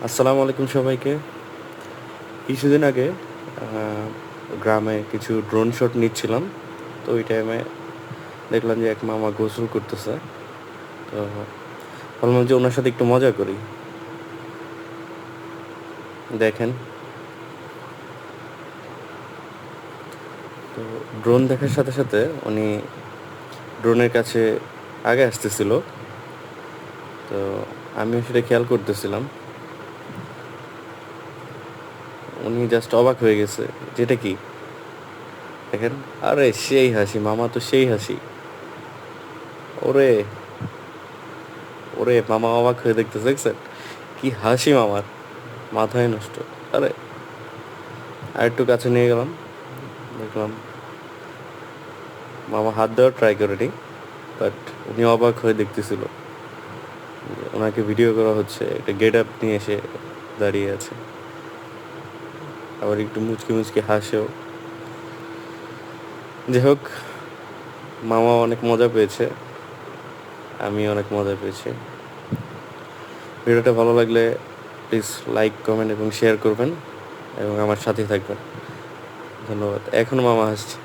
আসসালামু আলাইকুম সবাইকে। কিছুদিন আগে গ্রামে কিছু ড্রোন শট নিচ্ছিলাম। তো ওই টাইমে দেখলাম যে এক মামা গোসল করতেছে। তো ভাবলাম যে ওনার সাথে একটু মজা করি। দেখেন, তো ড্রোন দেখার সাথে সাথে উনি ড্রোনের কাছে আগে আসতেছিল। তো আমিও সেটা খেয়াল করতেছিলাম। উনি জাস্ট অবাক হয়ে গেছে, যেটা কি দেখেন। আরে সেই হাসি, মামা তো সেই হাসি। ওরে ওরে মামা অবাক হয়ে দেখতেছে, দেখছেন কি হাসি মামার, মাথায় নষ্ট। আরে আরেকটু কাছে নিয়ে গেলাম, দেখলাম মামা হাত দেওয়ার ট্রাই করেনি, বাট উনি অবাক হয়ে দেখতেছিল যে ওনাকে ভিডিও করা হচ্ছে, একটা গেট আপ নিয়ে এসে দাঁড়িয়ে আছে, আবার একটু মুচকি মুচকি হাসেও। যাই হোক, মামা অনেক মজা পেয়েছে, আমি অনেক মজা পেয়েছি। ভিডিওটা ভালো লাগলে প্লিজ লাইক, কমেন্ট এবং শেয়ার করবেন এবং আমার সাথেই থাকবেন। ধন্যবাদ। এখনও মামা হাসছে।